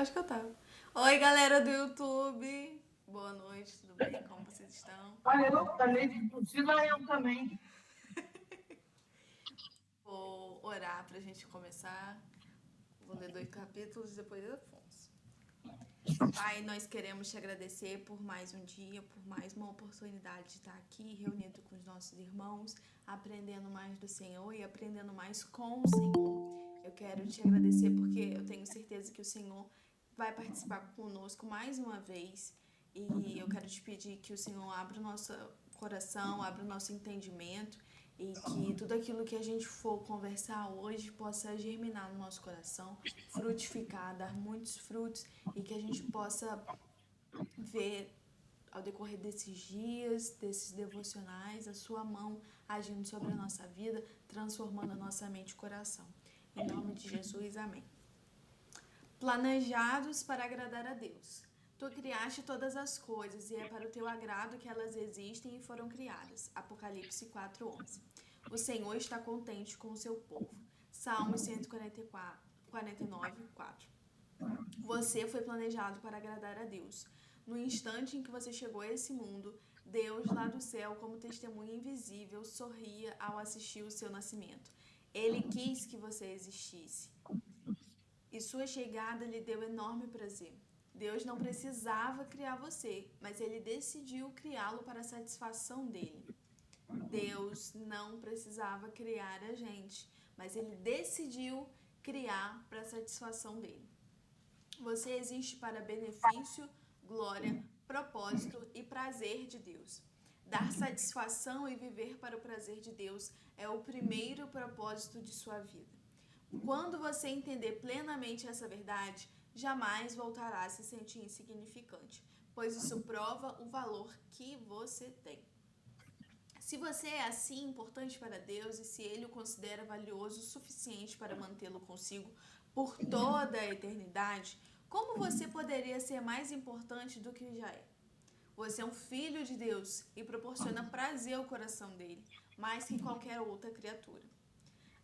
acho que eu tava. Oi, galera do YouTube. Boa noite, tudo bem? Como vocês estão? Olha, eu falei de Priscila, eu também. Vou orar pra gente começar. Vou ler 2 capítulos e depois Afonso. Pai, nós queremos te agradecer por mais um dia, por mais uma oportunidade de estar aqui reunido com os nossos irmãos, aprendendo mais do Senhor e aprendendo mais com o Senhor. Eu quero te agradecer porque eu tenho certeza que o Senhor vai participar conosco mais uma vez e eu quero te pedir que o Senhor abra o nosso coração, abra o nosso entendimento e que tudo aquilo que a gente for conversar hoje possa germinar no nosso coração, frutificar, dar muitos frutos e que a gente possa ver ao decorrer desses dias, desses devocionais, a sua mão agindo sobre a nossa vida, transformando a nossa mente e coração. Em nome de Jesus, amém. Planejados para agradar a Deus. Tu criaste todas as coisas, e é para o teu agrado que elas existem e foram criadas. Apocalipse 4:11. O Senhor está contente com o seu povo. Salmos 149:4. Você foi planejado para agradar a Deus. No instante em que você chegou a esse mundo, Deus lá do céu, como testemunha invisível, sorria ao assistir o seu nascimento. Ele quis que você existisse e sua chegada lhe deu enorme prazer. Deus não precisava criar você, mas ele decidiu criá-lo para a satisfação dele. Deus não precisava criar a gente, mas ele decidiu criar para a satisfação dele. Você existe para benefício, glória, propósito e prazer de Deus. Dar satisfação e viver para o prazer de Deus é o primeiro propósito de sua vida. Quando você entender plenamente essa verdade, jamais voltará a se sentir insignificante, pois isso prova o valor que você tem. Se você é assim importante para Deus e se Ele o considera valioso o suficiente para mantê-lo consigo por toda a eternidade, como você poderia ser mais importante do que já é? Você é um filho de Deus e proporciona prazer ao coração dele, mais que qualquer outra criatura.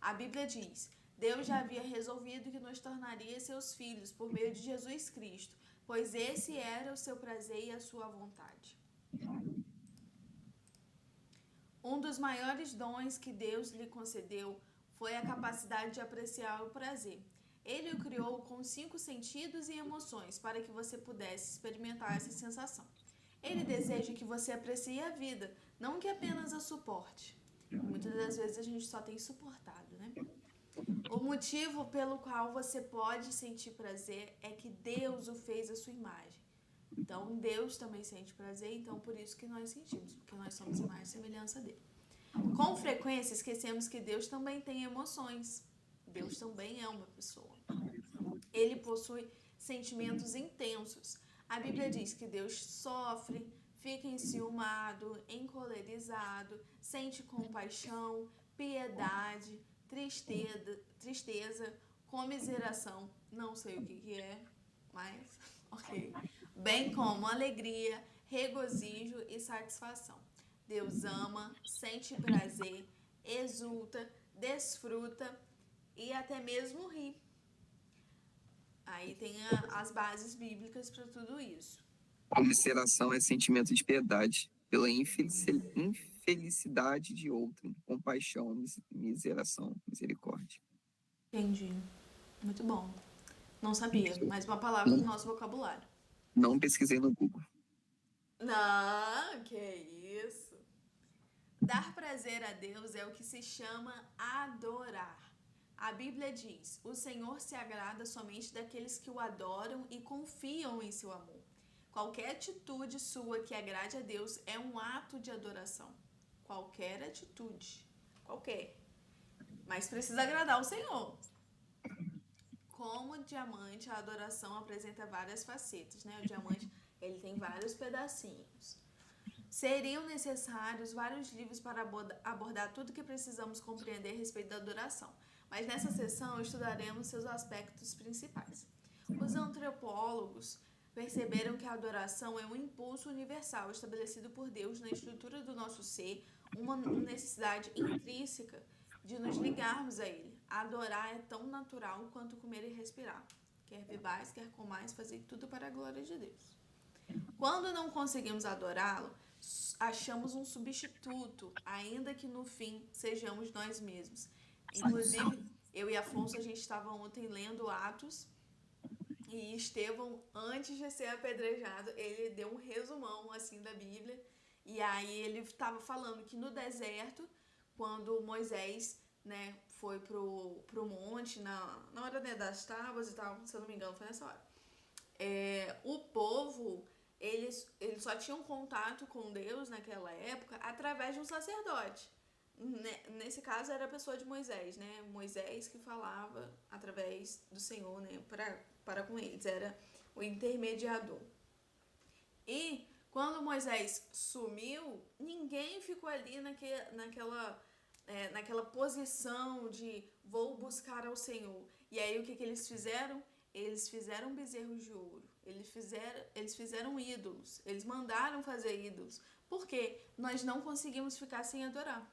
A Bíblia diz: Deus já havia resolvido que nos tornaria seus filhos por meio de Jesus Cristo, pois esse era o seu prazer e a sua vontade. Um dos maiores dons que Deus lhe concedeu foi a capacidade de apreciar o prazer. Ele o criou com 5 sentidos e emoções para que você pudesse experimentar essa sensação. Ele deseja que você aprecie a vida, não que apenas a suporte. Muitas das vezes a gente só tem suportado, né? O motivo pelo qual você pode sentir prazer é que Deus o fez à sua imagem. Então Deus também sente prazer, então por isso que nós sentimos, porque nós somos imagem e semelhança dele. Com frequência esquecemos que Deus também tem emoções. Deus também é uma pessoa. Ele possui sentimentos intensos. A Bíblia diz que Deus sofre, fica enciumado, encolerizado, sente compaixão, piedade, tristeza, comiseração, não sei o que é, mas ok. Bem como alegria, regozijo e satisfação. Deus ama, sente prazer, exulta, desfruta e até mesmo ri. Aí tem as bases bíblicas para tudo isso. Comiseração é sentimento de piedade pela infelicidade de outrem, compaixão, miseração, misericórdia. Entendi. Muito bom. Não sabia, mais uma palavra do Não, nosso vocabulário. não pesquisei no Google. Não, que isso. Dar prazer a Deus é o que se chama adorar. A Bíblia diz: o Senhor se agrada somente daqueles que o adoram e confiam em seu amor. Qualquer atitude sua que agrade a Deus é um ato de adoração. Qualquer atitude. Qualquer. Mas precisa agradar o Senhor. Como diamante, a adoração apresenta várias facetas, né? O diamante, ele tem vários pedacinhos. Seriam necessários vários livros para abordar tudo que precisamos compreender a respeito da adoração, mas nessa sessão estudaremos seus aspectos principais. Os antropólogos perceberam que a adoração é um impulso universal estabelecido por Deus na estrutura do nosso ser, uma necessidade intrínseca de nos ligarmos a Ele. Adorar é tão natural quanto comer e respirar. Ok? Quer vivais, quer comais, fazei tudo para a glória de Deus. Quando não conseguimos adorá-lo, achamos um substituto, ainda que no fim sejamos nós mesmos. Inclusive, eu e Afonso, a gente estava ontem lendo Atos, e Estevão, antes de ser apedrejado, ele deu um resumão assim da Bíblia. E aí ele estava falando que no deserto, quando Moisés, né, foi pro monte, na hora, né, das tábuas e tal, se eu não me engano, foi nessa hora. O povo, eles só tinham contato com Deus naquela época através de um sacerdote. Nesse caso era a pessoa de Moisés, né? Moisés que falava através do Senhor, né? Para com eles, era o intermediador. E quando Moisés sumiu, ninguém ficou ali naquela posição de vou buscar ao Senhor. E aí o que eles fizeram? Eles fizeram bezerros de ouro, eles fizeram ídolos, eles mandaram fazer ídolos. Por quê? Nós não conseguimos ficar sem adorar.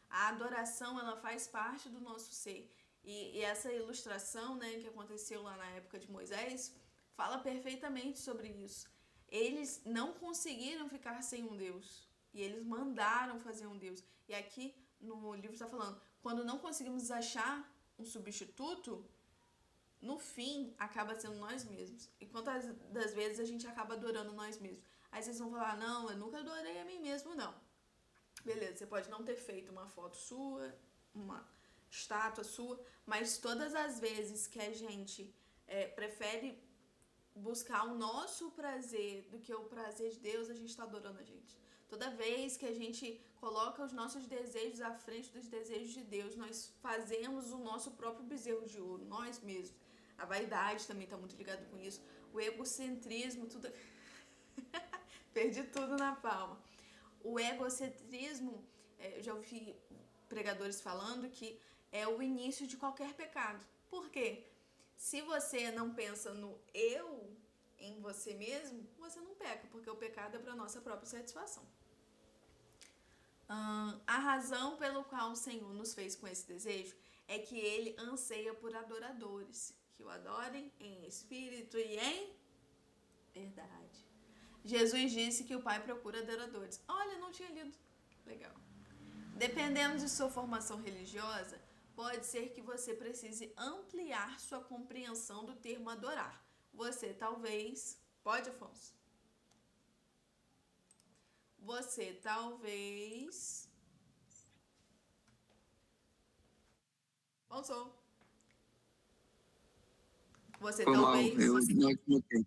A adoração, ela faz parte do nosso ser. E essa ilustração, né, que aconteceu lá na época de Moisés, fala perfeitamente sobre isso. Eles não conseguiram ficar sem um Deus. E eles mandaram fazer um Deus. E aqui no livro está falando, quando não conseguimos achar um substituto, no fim, acaba sendo nós mesmos. E quantas das vezes a gente acaba adorando nós mesmos? Aí vocês vão falar, não, eu nunca adorei a mim mesmo, não. Beleza, você pode não ter feito uma foto sua, uma estátua sua, mas todas as vezes que a gente prefere buscar o nosso prazer do que o prazer de Deus, a gente está adorando a gente. Toda vez que a gente coloca os nossos desejos à frente dos desejos de Deus, nós fazemos o nosso próprio bezerro de ouro, nós mesmos. A vaidade também está muito ligada com isso. O egocentrismo, tudo... Perdi tudo na palma. O egocentrismo, eu já ouvi pregadores falando que é o início de qualquer pecado. Por quê? Se você não pensa no eu, em você mesmo, você não peca, porque o pecado é para nossa própria satisfação. A razão pelo qual o Senhor nos fez com esse desejo é que Ele anseia por adoradores, que o adorem em espírito e em verdade. Jesus disse que o Pai procura adoradores. Olha, não tinha lido. Legal. Dependendo de sua formação religiosa, pode ser que você precise ampliar sua compreensão do termo adorar. Você talvez... Pode, Afonso? Você talvez... Afonso? Você Foi mal, talvez eu não equivoquei.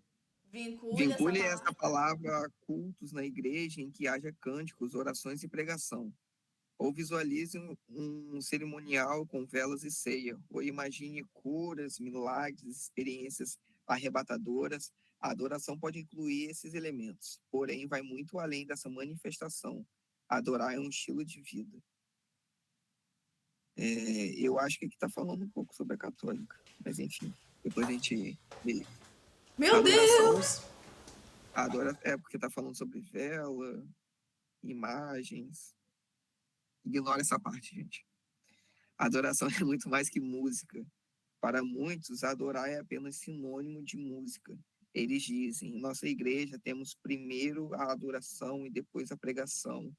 vincule essa palavra a cultos na igreja em que haja cânticos, orações e pregação. Ou visualize um cerimonial com velas e ceia. Ou imagine curas, milagres, experiências arrebatadoras. A adoração pode incluir esses elementos, porém vai muito além dessa manifestação. Adorar é um estilo de vida. Eu acho que aqui está falando um pouco sobre a católica, mas enfim, depois a gente vê. Meu Adoração, Deus! é porque está falando sobre vela, imagens. Ignora essa parte, gente. A adoração é muito mais que música. Para muitos, adorar é apenas sinônimo de música. Eles dizem, em nossa igreja temos primeiro a adoração e depois a pregação.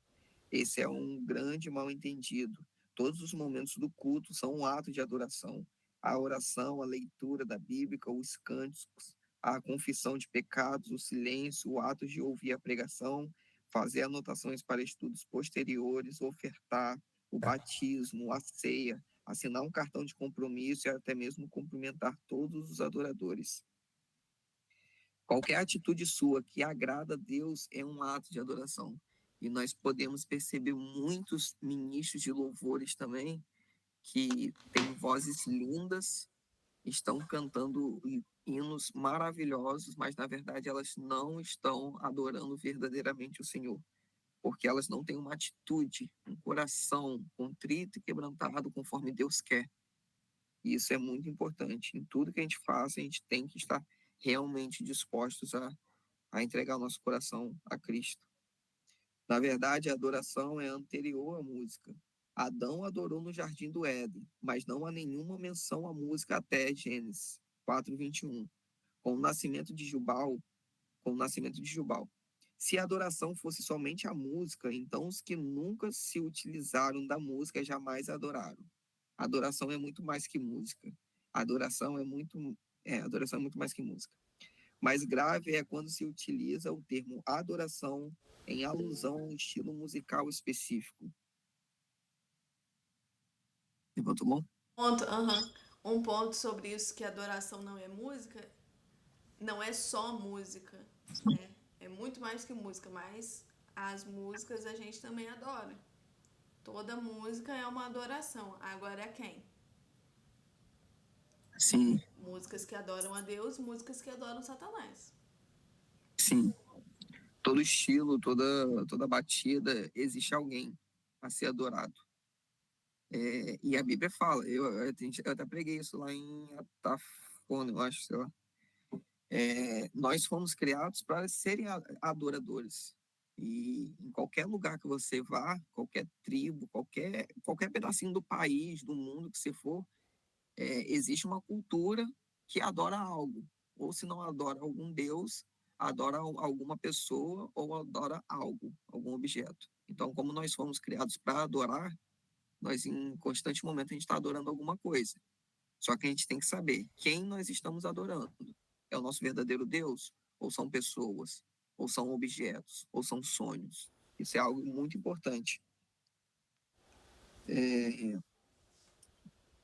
Esse é um grande mal-entendido. Todos os momentos do culto são um ato de adoração. A oração, a leitura da Bíblia, os cânticos, a confissão de pecados, o silêncio, o ato de ouvir a pregação, fazer anotações para estudos posteriores, ofertar, o batismo, a ceia, assinar um cartão de compromisso e até mesmo cumprimentar todos os adoradores. Qualquer atitude sua que agrada a Deus é um ato de adoração. E nós podemos perceber muitos ministros de louvores também que têm vozes lindas, estão cantando hinos maravilhosos, mas na verdade elas não estão adorando verdadeiramente o Senhor, porque elas não têm uma atitude, um coração contrito e quebrantado conforme Deus quer. E isso é muito importante. Em tudo que a gente faça, a gente tem que estar realmente dispostos a entregar o nosso coração a Cristo. Na verdade, a adoração é anterior à música. Adão adorou no jardim do Éden, mas não há nenhuma menção à música até Gênesis. 4:21. Com o nascimento de Jubal, com o nascimento de Jubal. Se a adoração fosse somente a música, então os que nunca se utilizaram da música jamais adoraram. A adoração é muito mais que música. A adoração é muito mais que música. Mais grave é quando se utiliza o termo adoração em alusão a um estilo musical específico. Levantou a mão? Ponto, Um ponto sobre isso, que adoração não é música, não é só música, né? É muito mais que música, mas as músicas a gente também adora. Toda música é uma adoração. Agora é quem? Sim, Músicas que adoram a Deus, músicas que adoram Satanás. sim. Todo estilo, toda batida, existe alguém a ser adorado. E a Bíblia fala, eu até preguei isso lá em Atafona, eu acho, sei lá. Nós fomos criados para serem adoradores. E em qualquer lugar que você vá, qualquer tribo, qualquer pedacinho do país, do mundo que você for, existe uma cultura que adora algo. Ou se não adora algum Deus, adora alguma pessoa ou adora algo, algum objeto. Então, como nós fomos criados para adorar, nós em constante momento a gente está adorando alguma coisa. Só que a gente tem que saber quem nós estamos adorando. É o nosso verdadeiro Deus? Ou são pessoas? Ou são objetos? Ou são sonhos? Isso é algo muito importante.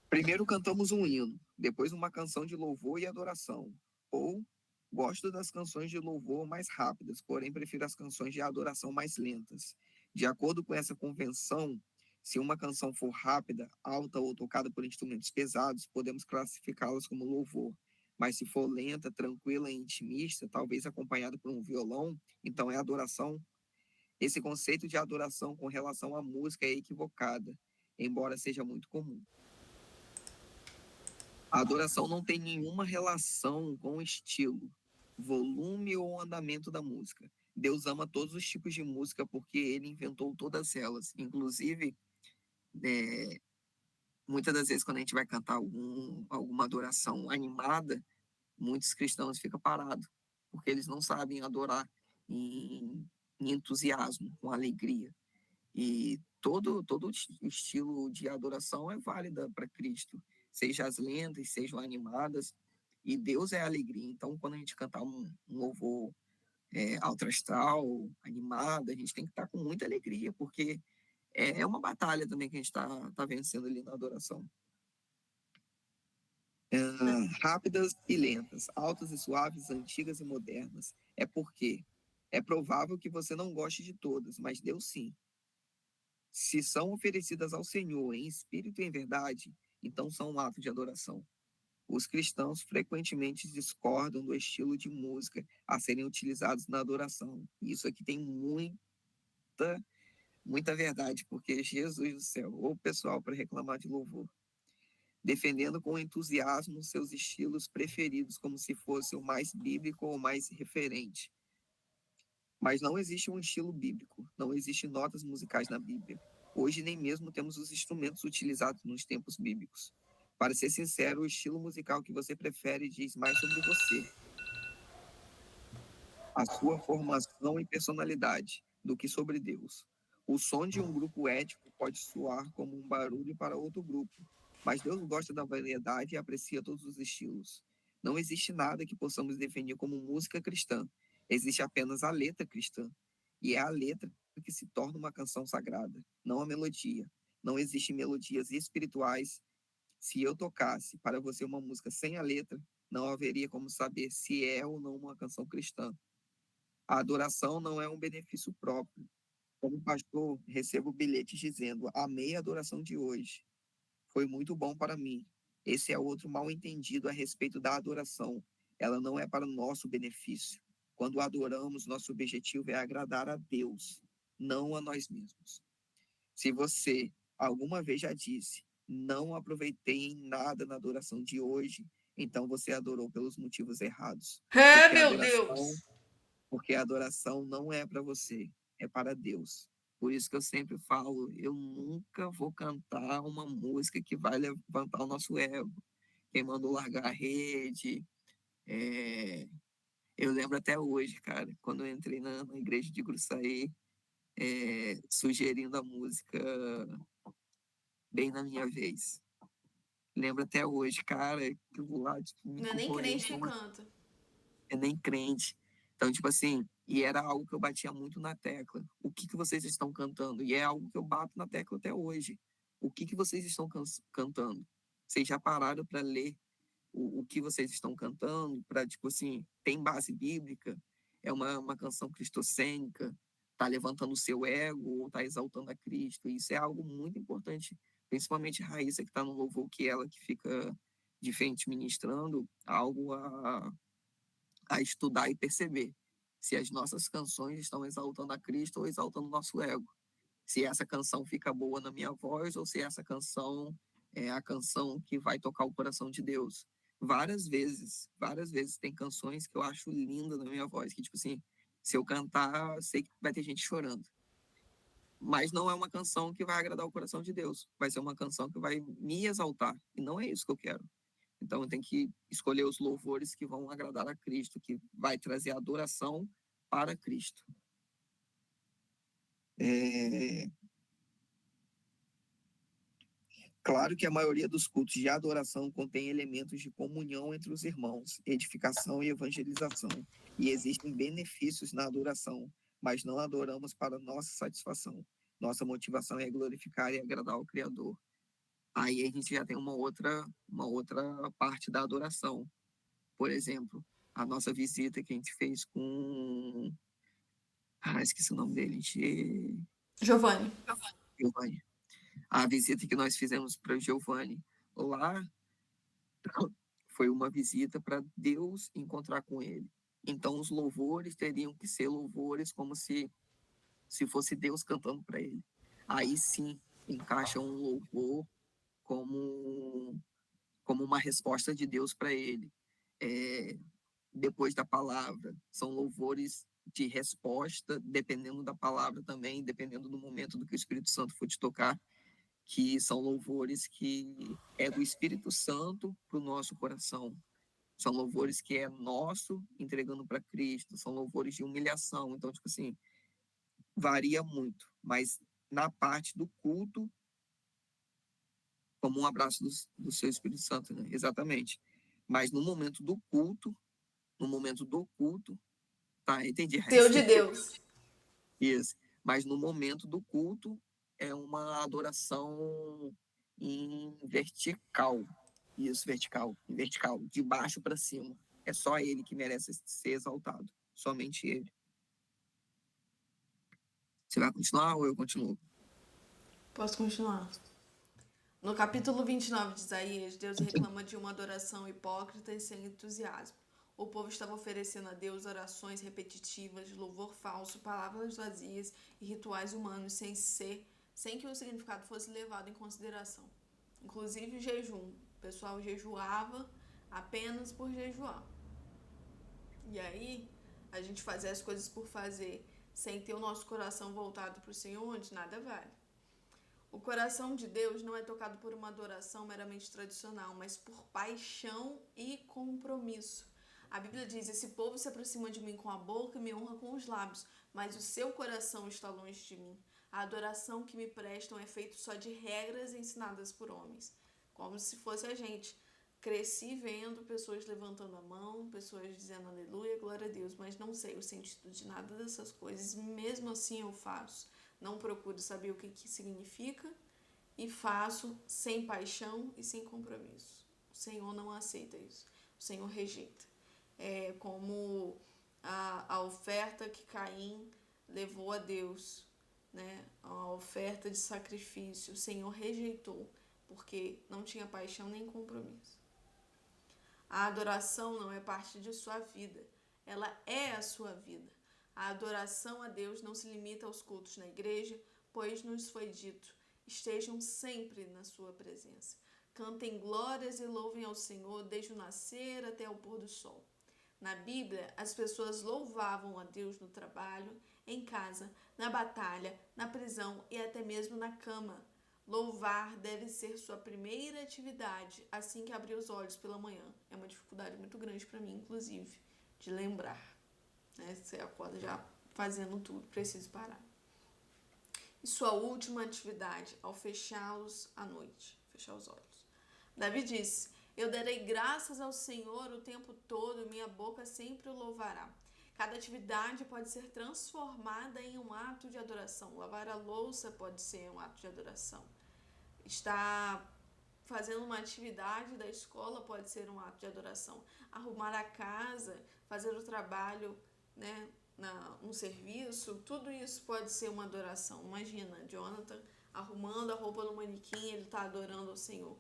Primeiro cantamos um hino, depois uma canção de louvor e adoração. Ou gosto das canções de louvor mais rápidas, porém prefiro as canções de adoração mais lentas. De acordo com essa convenção, se uma canção for rápida, alta ou tocada por instrumentos pesados, podemos classificá-las como louvor. Mas se for lenta, tranquila e intimista, talvez acompanhada por um violão, então é adoração. Esse conceito de adoração com relação à música é equivocada, embora seja muito comum. A adoração não tem nenhuma relação com o estilo, volume ou andamento da música. Deus ama todos os tipos de música porque ele inventou todas elas. Inclusive, é, muitas das vezes, quando a gente vai cantar alguma adoração animada, muitos cristãos ficam parados, porque eles não sabem adorar em entusiasmo, com alegria. E todo estilo de adoração é válida para Cristo, seja as lentas, sejam animadas, e Deus é alegria. Então, quando a gente cantar um louvor alto astral, animado, a gente tem que estar com muita alegria, porque é uma batalha também que a gente tá vencendo ali na adoração. Rápidas e lentas, altas e suaves, antigas e modernas. É porque é provável que você não goste de todas, mas Deus sim. Se são oferecidas ao Senhor em espírito e em verdade, então são um ato de adoração. Os cristãos frequentemente discordam do estilo de música a serem utilizados na adoração. E isso aqui tem muita verdade, porque Jesus do céu, ou pessoal para reclamar de louvor, defendendo com entusiasmo seus estilos preferidos como se fosse o mais bíblico ou mais referente. Mas não existe um estilo bíblico, não existem notas musicais na Bíblia. Hoje nem mesmo temos os instrumentos utilizados nos tempos bíblicos. Para ser sincero, o estilo musical que você prefere diz mais sobre você, a sua formação e personalidade, do que sobre Deus. O som de um grupo étnico pode soar como um barulho para outro grupo, mas Deus gosta da variedade e aprecia todos os estilos. Não existe nada que possamos definir como música cristã. Existe apenas a letra cristã. E é a letra que se torna uma canção sagrada, não a melodia. Não existem melodias espirituais. Se eu tocasse para você uma música sem a letra, não haveria como saber se é ou não uma canção cristã. A adoração não é um benefício próprio. Como pastor, recebo bilhetes dizendo: amei a adoração de hoje. Foi muito bom para mim. Esse é outro mal entendido a respeito da adoração. Ela não é para o nosso benefício. Quando adoramos, nosso objetivo é agradar a Deus, não a nós mesmos. Se você alguma vez já disse: não aproveitei em nada na adoração de hoje, então você adorou pelos motivos errados. É, Porque a meu adoração Deus! porque a adoração não é para você, é para Deus. Por isso que eu sempre falo, eu nunca vou cantar uma música que vai levantar o nosso ego. quem mandou largar a rede. É, eu lembro até hoje, cara, quando eu entrei na igreja de Gruçaí, sugerindo a música Bem na Minha Vez. Lembro até hoje, cara, aquilo lá tipo, me Não é nem corroeu. crente que canta. É nem crente. Então, tipo assim, e era algo que eu batia muito na tecla. O que que vocês estão cantando? E é algo que eu bato na tecla até hoje. O que que vocês estão cantando? Vocês já pararam para ler o que vocês estão cantando? Para, tipo assim, tem base bíblica? É uma canção cristocênica? Tá levantando o seu ego ou tá exaltando a Cristo? Isso é algo muito importante. Principalmente a Raíssa, que tá no louvor, que ela que fica de frente ministrando, algo a estudar e perceber se as nossas canções estão exaltando a Cristo ou exaltando o nosso ego. Se essa canção fica boa na minha voz ou se essa canção é a canção que vai tocar o coração de Deus. Várias vezes tem canções que eu acho linda na minha voz, que tipo assim, se eu cantar, sei que vai ter gente chorando. Mas não é uma canção que vai agradar o coração de Deus. Vai ser uma canção que vai me exaltar. E não é isso que eu quero. Então, eu tenho que escolher os louvores que vão agradar a Cristo, que vai trazer adoração para Cristo. Claro que a maioria dos cultos de adoração contém elementos de comunhão entre os irmãos, edificação e evangelização, e existem benefícios na adoração, mas não adoramos para nossa satisfação. Nossa motivação é glorificar e agradar ao Criador. Aí a gente já tem uma outra parte da adoração. Por exemplo, a nossa visita que a gente fez com. Esqueci o nome dele. Giovanni. Giovanni. A visita que nós fizemos para o Giovanni. Lá foi uma visita para Deus encontrar com ele. Então, os louvores teriam que ser louvores como se fosse Deus cantando para ele. Aí sim, encaixa um louvor como uma resposta de Deus para ele. Depois da palavra, são louvores de resposta, dependendo da palavra também, dependendo do momento do que o Espírito Santo for te tocar, que são louvores que é do Espírito Santo para o nosso coração. São louvores que é nosso entregando para Cristo, são louvores de humilhação. Então, tipo assim, varia muito, mas na parte do culto, como um abraço do seu Espírito Santo, né? Exatamente. Mas no momento do culto, tá, entendi, Seu Raíssa. de Deus. Isso. Mas no momento do culto é uma adoração em vertical. Isso, vertical, em vertical, de baixo para cima. É só ele que merece ser exaltado, somente ele. Você vai continuar ou eu continuo? Posso continuar? No capítulo 29 de Isaías, Deus reclama de uma adoração hipócrita e sem entusiasmo. O povo estava oferecendo a Deus orações repetitivas, louvor falso, palavras vazias e rituais humanos sem que o significado fosse levado em consideração. Inclusive o jejum. O pessoal jejuava apenas por jejuar. E aí, a gente fazer as coisas por fazer, sem ter o nosso coração voltado para o Senhor, de nada vale. O coração de Deus não é tocado por uma adoração meramente tradicional, mas por paixão e compromisso. A Bíblia diz: esse povo se aproxima de mim com a boca e me honra com os lábios, mas o seu coração está longe de mim. A adoração que me prestam é feita só de regras ensinadas por homens, como se fosse a gente. Cresci vendo pessoas levantando a mão, pessoas dizendo aleluia, glória a Deus, mas não sei o sentido de nada dessas coisas, mesmo assim eu faço. Não procuro saber o que significa e faço sem paixão e sem compromisso. O Senhor não aceita isso. O Senhor rejeita. É como a oferta que Caim levou a Deus, né? A oferta de sacrifício. O Senhor rejeitou porque não tinha paixão nem compromisso. A adoração não é parte de sua vida. Ela é a sua vida. A adoração a Deus não se limita aos cultos na igreja, pois nos foi dito: estejam sempre na sua presença. Cantem glórias e louvem ao Senhor desde o nascer até o pôr do sol. Na Bíblia, as pessoas louvavam a Deus no trabalho, em casa, na batalha, na prisão e até mesmo na cama. Louvar deve ser sua primeira atividade assim que abrir os olhos pela manhã. É uma dificuldade muito grande para mim, inclusive, de lembrar. Né? Você acorda já fazendo tudo, preciso parar. E sua última atividade ao fechá-los à noite, fechar os olhos. Davi disse: eu darei graças ao Senhor o tempo todo, minha boca sempre o louvará. Cada atividade pode ser transformada em um ato de adoração. Lavar a louça pode ser um ato de adoração. Estar fazendo uma atividade da escola pode ser um ato de adoração. Arrumar a casa, fazer o trabalho, né, no serviço, tudo isso pode ser uma adoração. Imagina, Jonathan arrumando a roupa do manequim, ele está adorando ao Senhor.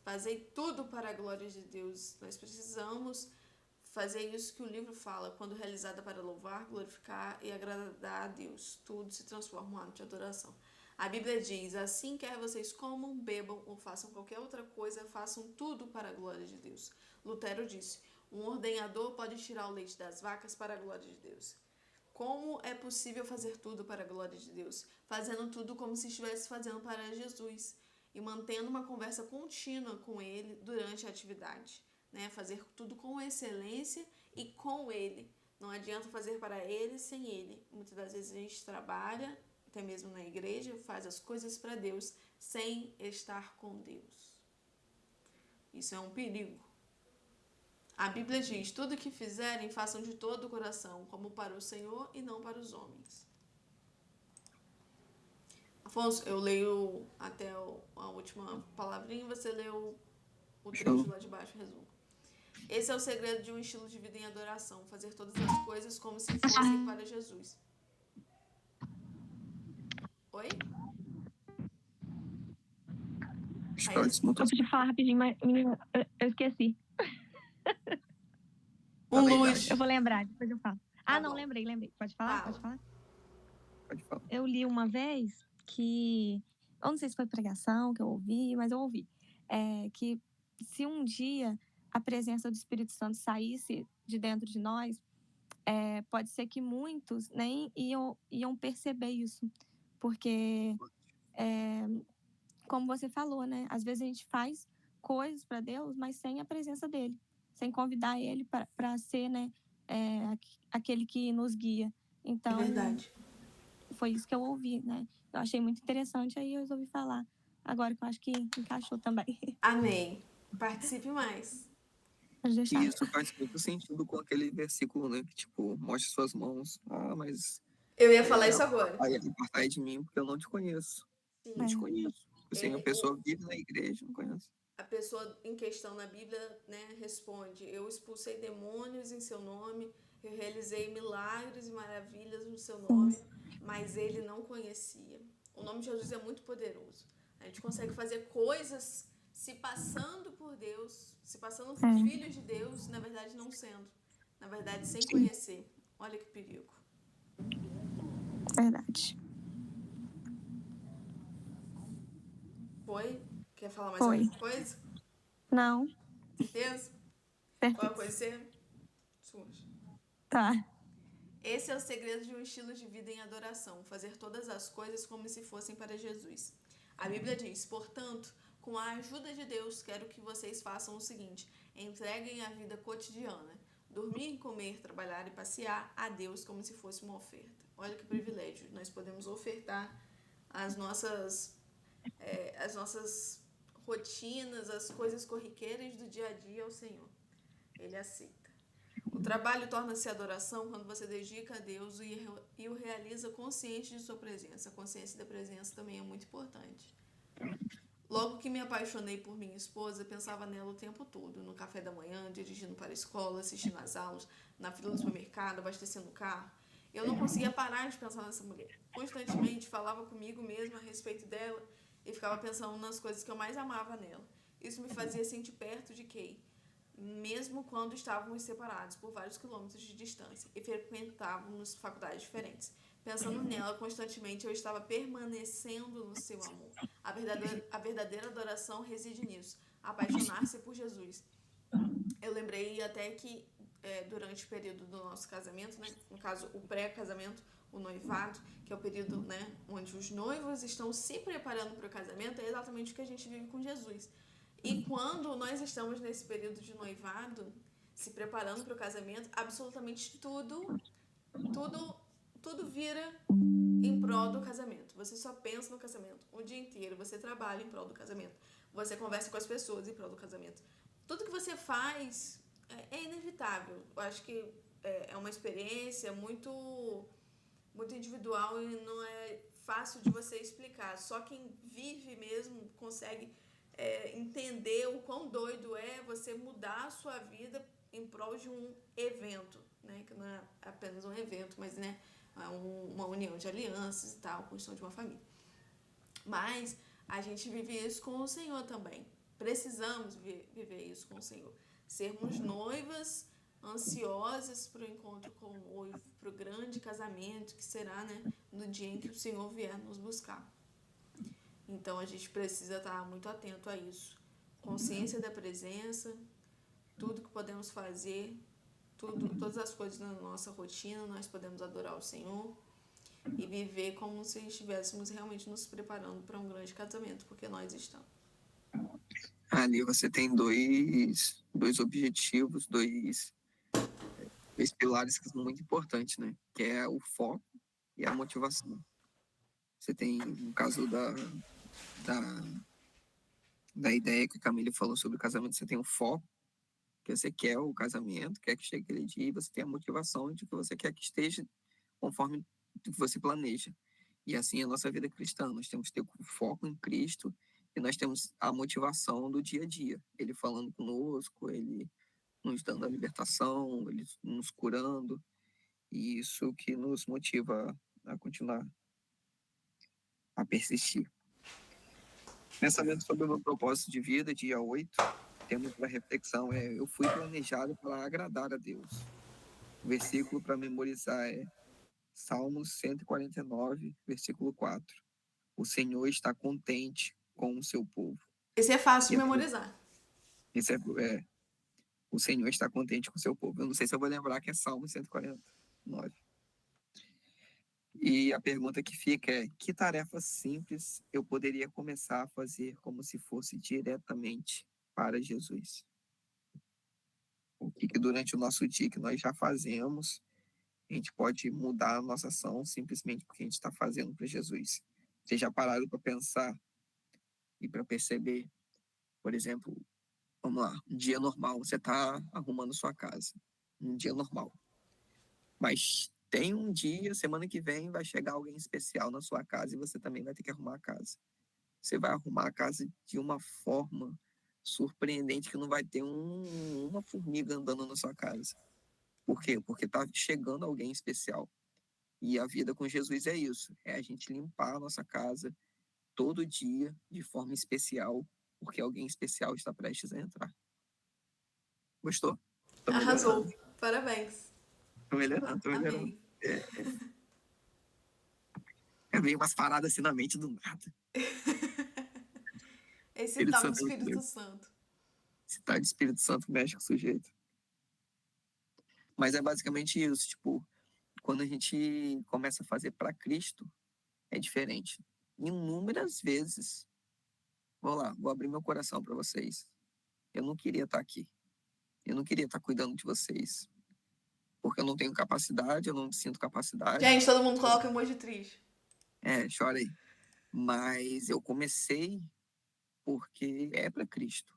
Fazer tudo para a glória de Deus. Nós precisamos fazer isso que o livro fala, quando realizada para louvar, glorificar e agradar a Deus. Tudo se transforma em um ato de adoração. A Bíblia diz: assim quer vocês comam, bebam ou façam qualquer outra coisa, façam tudo para a glória de Deus. Lutero disse: um ordenhador pode tirar o leite das vacas para a glória de Deus. Como é possível fazer tudo para a glória de Deus? Fazendo tudo como se estivesse fazendo para Jesus e mantendo uma conversa contínua com Ele durante a atividade. Né? Fazer tudo com excelência e com Ele. Não adianta fazer para Ele sem Ele. Muitas das vezes a gente trabalha, até mesmo na igreja, faz as coisas para Deus sem estar com Deus. Isso é um perigo. A Bíblia diz: tudo que fizerem, façam de todo o coração, como para o Senhor e não para os homens. Afonso, eu leio até a última palavrinha, você leu o trecho lá de baixo, resumo. Esse é o segredo de um estilo de vida em adoração, fazer todas as coisas como se fossem para Jesus. Oi? Eu podia falar rapidinho, mas eu esqueci. Luz. Eu vou lembrar, depois eu falo. Tá não, bom. lembrei. Pode falar? Fala. Pode falar? Pode falar. Eu li uma vez que, eu não sei se foi pregação que eu ouvi, mas eu ouvi, que se um dia a presença do Espírito Santo saísse de dentro de nós, pode ser que muitos nem iam perceber isso, porque, como você falou, né? Às vezes a gente faz coisas para Deus, mas sem a presença dele, sem convidar ele para ser, né, aquele que nos guia. Então, É verdade. foi isso que eu ouvi, né? Eu achei muito interessante, aí eu resolvi falar. Agora que eu acho que encaixou também. Amém. Participe mais. Pode deixar. E isso faz muito sentido com aquele versículo, né? Que, tipo, mostre suas mãos. Mas... Eu ia falar isso agora. Aí apartai de mim, porque eu não te conheço. Sim. Não te conheço. Assim, a pessoa vive na igreja, não conhece. A pessoa em questão na Bíblia, né, responde: eu expulsei demônios em seu nome, eu realizei milagres e maravilhas no seu nome, mas ele não conhecia. O nome de Jesus é muito poderoso. A gente consegue fazer coisas se passando por Deus, se passando por filhos de Deus, na verdade não sendo. Na verdade, sem conhecer. Olha que perigo. Verdade. Foi? Quer falar mais alguma coisa? Não. Certeza? Qual a coisa ser? Surge. Tá. Esse é o segredo de um estilo de vida em adoração, fazer todas as coisas como se fossem para Jesus. A Bíblia diz: portanto, com a ajuda de Deus, quero que vocês façam o seguinte: entreguem a vida cotidiana, dormir, comer, trabalhar e passear a Deus como se fosse uma oferta. Olha que privilégio, nós podemos ofertar as nossas rotinas, as coisas corriqueiras do dia a dia ao Senhor. Ele aceita. O trabalho torna-se adoração quando você dedica a Deus e o realiza consciente de sua presença. A consciência da presença também é muito importante. Logo que me apaixonei por minha esposa, pensava nela o tempo todo, no café da manhã, dirigindo para a escola, assistindo às aulas, na fila do supermercado, abastecendo o carro. Eu não conseguia parar de pensar nessa mulher. Constantemente falava comigo mesma a respeito dela e ficava pensando nas coisas que eu mais amava nela. Isso me fazia sentir perto de Kay, mesmo quando estávamos separados por vários quilômetros de distância e frequentávamos faculdades diferentes. Pensando nela constantemente, eu estava permanecendo no seu amor. A verdadeira adoração reside nisso, apaixonar-se por Jesus. Eu lembrei até que durante o período do nosso casamento, né? No caso, o pré-casamento, o noivado, que é o período, né, onde os noivos estão se preparando para o casamento, é exatamente o que a gente vive com Jesus. E quando nós estamos nesse período de noivado, se preparando para o casamento, absolutamente tudo vira em prol do casamento. Você só pensa no casamento o dia inteiro, você trabalha em prol do casamento, você conversa com as pessoas em prol do casamento. Tudo que você faz é inevitável. Eu acho que é uma experiência muito individual e não é fácil de você explicar. Só quem vive mesmo consegue entender o quão doido é você mudar a sua vida em prol de um evento, né? Que não é apenas um evento, mas, né, uma união de alianças e tal, a construção de uma família. Mas a gente vive isso com o Senhor também. Precisamos viver isso com o Senhor. Sermos noivas ansiosas para o encontro com o noivo, para o grande casamento que será, né, no dia em que o Senhor vier nos buscar. Então a gente precisa estar muito atento a isso. Consciência da presença, tudo que podemos fazer, todas as coisas na nossa rotina, nós podemos adorar o Senhor e viver como se estivéssemos realmente nos preparando para um grande casamento, porque nós estamos. Ali você tem dois objetivos, dois pilares que são muito importantes, né? Que é o foco e a motivação. Você tem, no caso da ideia que a Camille falou sobre o casamento, você tem o foco, que você quer o casamento, quer que chegue aquele dia, e você tem a motivação de que você quer que esteja conforme o que você planeja. E assim é a nossa vida cristã. Nós temos que ter o foco em Cristo e nós temos a motivação do dia a dia. Ele falando conosco, ele nos dando a libertação, ele nos curando. E isso que nos motiva a continuar, a persistir. Pensamento sobre o meu propósito de vida, dia 8. Tema para reflexão eu fui planejado para agradar a Deus. O versículo para memorizar é Salmos 149, versículo 4. O Senhor está contente com o seu povo. Esse é fácil de memorizar. Esse o Senhor está contente com o seu povo. Eu não sei se eu vou lembrar que é Salmo 149. E a pergunta que fica é: que tarefa simples eu poderia começar a fazer como se fosse diretamente para Jesus? O que durante o nosso dia que nós já fazemos, a gente pode mudar a nossa ação simplesmente porque a gente está fazendo para Jesus? Vocês já pararam para pensar e para perceber, por exemplo, vamos lá, um dia normal, você está arrumando sua casa, um dia normal. Mas tem um dia, semana que vem, vai chegar alguém especial na sua casa e você também vai ter que arrumar a casa. Você vai arrumar a casa de uma forma surpreendente que não vai ter uma formiga andando na sua casa. Por quê? Porque está chegando alguém especial. E a vida com Jesus é isso, é a gente limpar a nossa casa todo dia de forma especial, porque alguém especial está prestes a entrar. Gostou? Arrasou. Parabéns. Tô melhorando. Amei. Veio umas paradas assim na mente do nada. Esse tal do Espírito Santo. Esse tal de Espírito Santo mexe com o sujeito. Mas é basicamente isso, tipo, quando a gente começa a fazer para Cristo, é diferente. Inúmeras vezes, vou abrir meu coração para vocês. Eu não queria estar aqui. Eu não queria estar cuidando de vocês. Porque eu não tenho capacidade, eu não sinto capacidade. Gente, todo mundo coloca emoji triste. Chora aí. Mas eu comecei porque é para Cristo.